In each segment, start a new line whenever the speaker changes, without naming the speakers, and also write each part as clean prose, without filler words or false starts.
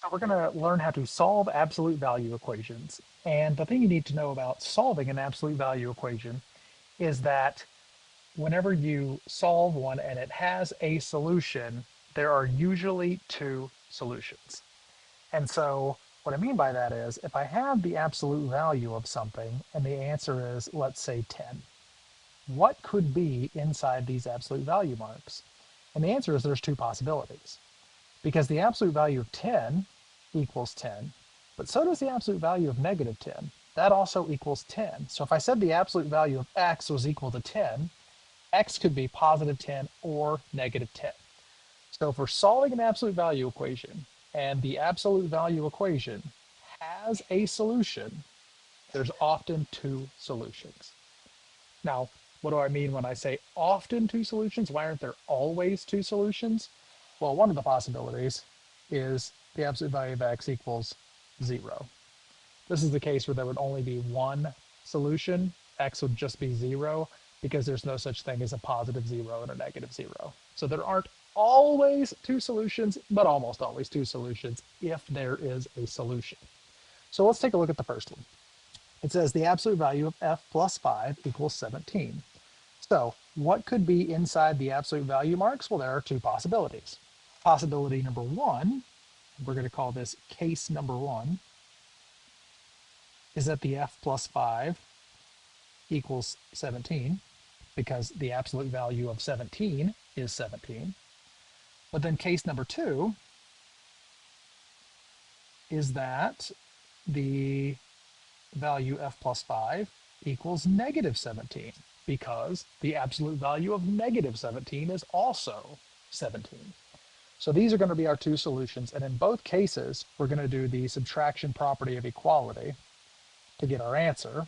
So we're going to learn how to solve absolute value equations. And the thing you need to know about solving an absolute value equation is that whenever you solve one and it has a solution, there are usually two solutions. And so what I mean by that is if I have the absolute value of something and the answer is, let's say 10, what could be inside these absolute value marks? And the answer is there's two possibilities because the absolute value of 10 equals 10, but so does the absolute value of negative 10. That also equals 10. So if I said the absolute value of x was equal to 10, x could be positive 10 or negative 10. So if we're solving an absolute value equation and the absolute value equation has a solution, there's often two solutions. Now, what do I mean when I say often two solutions? Why aren't there always two solutions? Well, one of the possibilities is the absolute value of x equals 0. This is the case where there would only be one solution. X would just be 0 because there's no such thing as a positive 0 and a negative 0. So there aren't always two solutions, but almost always two solutions if there is a solution. So let's take a look at the first one. It says the absolute value of f plus 5 equals 17. So what could be inside the absolute value marks? Well, there are two possibilities. Possibility number one, we're going to call this case number one, is that the f plus 5 equals 17 because the absolute value of 17 is 17. But then case number two is that the value f plus 5 equals negative 17 because the absolute value of negative 17 is also 17. So these are going to be our two solutions. And in both cases, we're going to do the subtraction property of equality to get our answer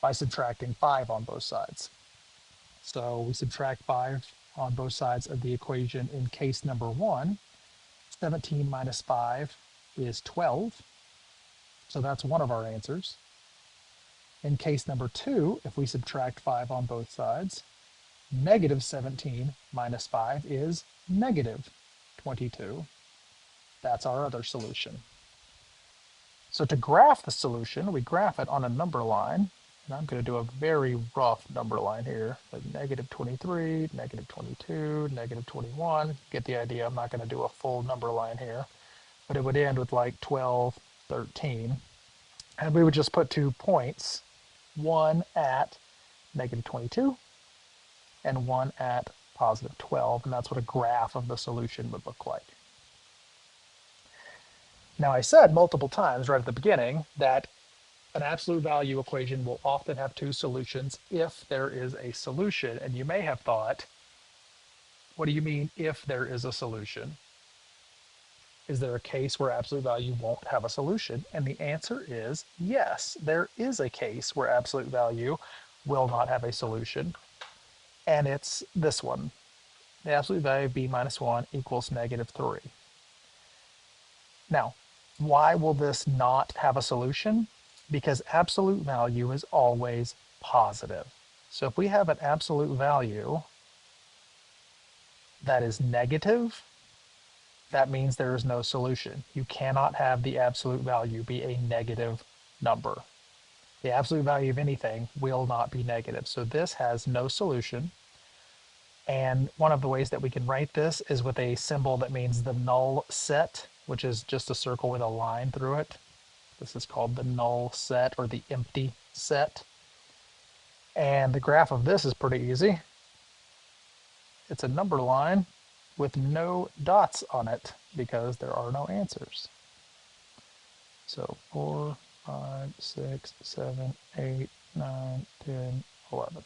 by subtracting 5 on both sides. So we subtract 5 on both sides of the equation in case number one. 17 minus 5 is 12. So that's one of our answers. In case number two, if we subtract 5 on both sides, negative 17 minus 5 is negative 22. That's our other solution. So to graph the solution, we graph it on a number line. And I'm going to do a very rough number line here, like negative 23, negative 22, negative 21. Get the idea. I'm not going to do a full number line here, but it would end with like 12, 13. And we would just put 2 points, one at negative 22 and one at positive 12. And that's what a graph of the solution would look like. Now, I said multiple times right at the beginning that an absolute value equation will often have two solutions if there is a solution. And you may have thought, what do you mean if there is a solution? Is there a case where absolute value won't have a solution? And the answer is yes, there is a case where absolute value will not have a solution. And it's this one. The absolute value of b minus 1 equals negative 3. Now, why will this not have a solution? Because absolute value is always positive. So if we have an absolute value that is negative, that means there is no solution. You cannot have the absolute value be a negative number. The absolute value of anything will not be negative. So this has no solution. And one of the ways that we can write this is with a symbol that means the null set, which is just a circle with a line through it. This is called the null set or the empty set. And the graph of this is pretty easy. It's a number line with no dots on it because there are no answers. So 4, 5, 6, 7, 8, 9, 10, 11.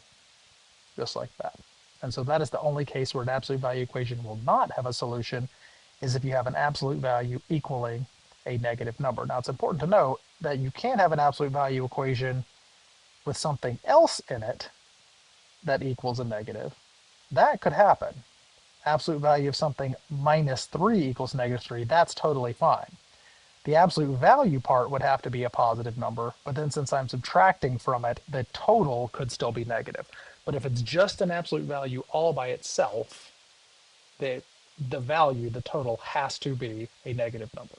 Just like that. And so that is the only case where an absolute value equation will not have a solution is if you have an absolute value equaling a negative number. Now it's important to note that you can have an absolute value equation with something else in it that equals a negative. That could happen. Absolute value of something minus 3 equals negative 3, that's totally fine. The absolute value part would have to be a positive number, but then since I'm subtracting from it, the total could still be negative. But if it's just an absolute value all by itself, the the value, the total, has to be a negative number.